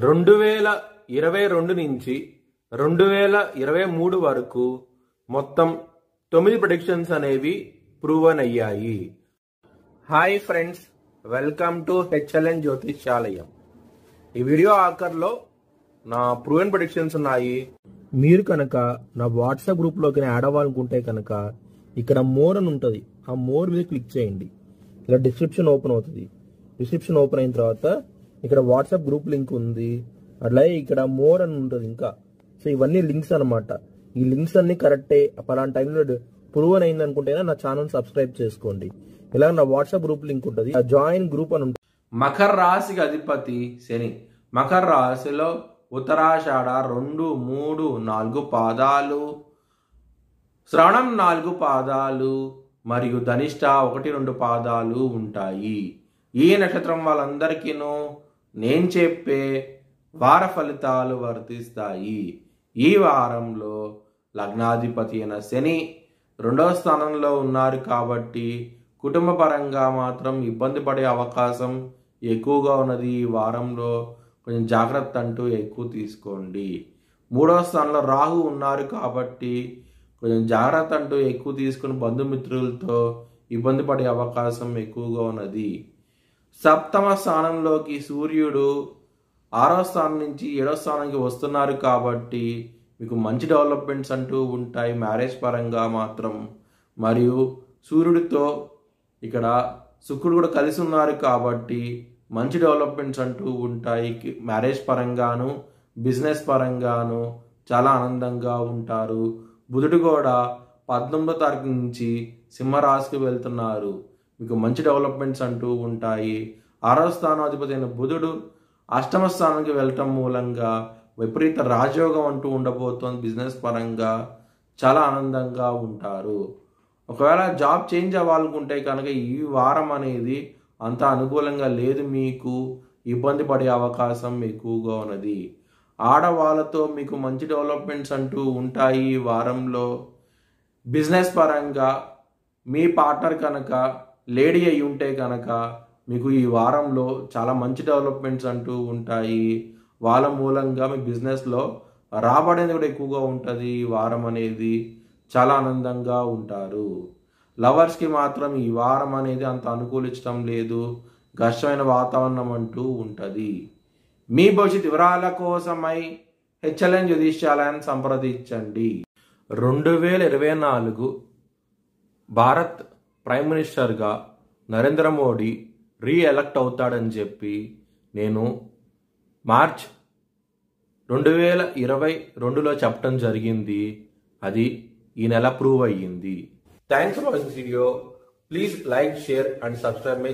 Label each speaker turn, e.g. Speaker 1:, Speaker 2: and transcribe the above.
Speaker 1: 2022 నుంచి 2023 వరకు మొత్తం 9 ప్రెడిక్షన్స్ అనేవి ప్రూవన్ అయ్యాయి. Hi friends, welcome to HLN Jyotishyalayam. ఈ వీడియో ఆఖర్లో నా ప్రూవన్ ప్రెడిక్షన్స్ ఉన్నాయి. మీరు కనుక నా వాట్సాప్ గ్రూప్లోకి యాడ్ అవ్వాలనుకుంటే కనుక ఇక్కడ మోర్ అని ఉంటుంది, ఆ మోర్ మీద క్లిక్ చేయండి. ఇలా డిస్క్రిప్షన్ ఓపెన్ అవుతుంది. డిస్క్రిప్షన్ ఓపెన్ అయిన తర్వాత ఇక్కడ వాట్సాప్ గ్రూప్ లింక్ ఉంది, అట్లాగే ఇక్కడ మోర్ అని ఉంటుంది ఇంకా. సో ఇవన్నీ లింక్స్ అనమాట. ఈ లింక్స్ అన్ని కరెక్టే. పలానా టైంలో ప్రూవన్ అయింది అనుకుంటేనే నా ఛానల్ సబ్స్క్రైబ్ చేసుకోండి. ఇలా నా వాట్సాప్ గ్రూప్ లింక్ ఉంటుంది, జాయిన్ గ్రూప్ అని ఉంటుంది.
Speaker 2: మకర రాశికి అధిపతి శని. మకర రాశిలో ఉత్తరాషాఢ 2, 3, 4 పాదాలు, శ్రవణం 4 పాదాలు మరియు ధనిష్ట 1, 2 పాదాలు ఉంటాయి. ఈ నక్షత్రం వాళ్ళందరికీను నేను చెప్పే వార ఫలితాలు వర్తిస్తాయి. ఈ వారంలో లగ్నాధిపతి అయిన శని 2వ స్థానంలో ఉన్నారు కాబట్టి కుటుంబ పరంగా మాత్రం ఇబ్బంది పడే అవకాశం ఎక్కువగా ఉన్నది. ఈ వారంలో కొంచెం జాగ్రత్త అంటూ ఎక్కువ తీసుకోండి. 3వ స్థానంలో రాహు ఉన్నారు కాబట్టి కొంచెం జాగ్రత్త అంటూ ఎక్కువ తీసుకుని బంధుమిత్రులతో ఇబ్బంది పడే అవకాశం ఎక్కువగా ఉన్నది. 7వ స్థానంలోకి సూర్యుడు 6వ స్థానం నుంచి 7వ స్థానానికి వస్తున్నారు కాబట్టి మీకు మంచి డెవలప్మెంట్స్ అంటూ ఉంటాయి మ్యారేజ్ పరంగా మాత్రం. మరియు సూర్యుడితో ఇక్కడ శుక్రుడు కూడా కలిసి ఉన్నారు కాబట్టి మంచి డెవలప్మెంట్స్ అంటూ ఉంటాయి. మ్యారేజ్ పరంగాను బిజినెస్ పరంగాను చాలా ఆనందంగా ఉంటారు. బుధుడు కూడా 19వ తారీఖు నుంచి సింహరాశికి వెళ్తున్నారు. మీకు మంచి డెవలప్మెంట్స్ అంటూ ఉంటాయి. 6వ స్థానాధిపతి అయిన బుధుడు 8వ స్థానానికి వెళ్ళటం మూలంగా విపరీత రాజయోగం అంటూ ఉండబోతోంది. బిజినెస్ పరంగా చాలా ఆనందంగా ఉంటారు. ఒకవేళ జాబ్ చేంజ్ అవ్వాలనుకుంటే కనుక ఈ వారం అనేది అంత అనుకూలంగా లేదు, మీకు ఇబ్బంది పడే అవకాశం ఎక్కువగా ఉన్నది. ఆడవాళ్ళతో మీకు మంచి డెవలప్మెంట్స్ అంటూ ఉంటాయి ఈ వారంలో. బిజినెస్ పరంగా మీ పార్ట్నర్ కనుక లేడీ అయి ఉంటే కనుక మీకు ఈ వారంలో చాలా మంచి డెవలప్మెంట్స్ అంటూ ఉంటాయి. వాళ్ళ మూలంగా మీ బిజినెస్లో రాబడి అనేది కూడా ఎక్కువగా ఉంటుంది. ఈ వారం అనేది చాలా ఆనందంగా ఉంటారు. లవర్స్కి మాత్రం ఈ వారం అనేది అంత అనుకూలించడం లేదు, ఘర్షమైన వాతావరణం అంటూ ఉంటుంది. మీ భవిష్యత్ వివరాల కోసమై హెచ్ఎల్ఎన్ జ్యోతిష్యాలయాన్ని సంప్రదించండి.
Speaker 1: 2024 భారత్ ప్రైమ్ మినిస్టర్గా నరేంద్ర మోడీ రీఎలక్ట్ అవుతాడని చెప్పి నేను మార్చ్ 2022లో చెప్పడం జరిగింది. అది ఈ నెల ప్రూవ్ అయ్యింది. Thanks for watching video. Please like, share and subscribe my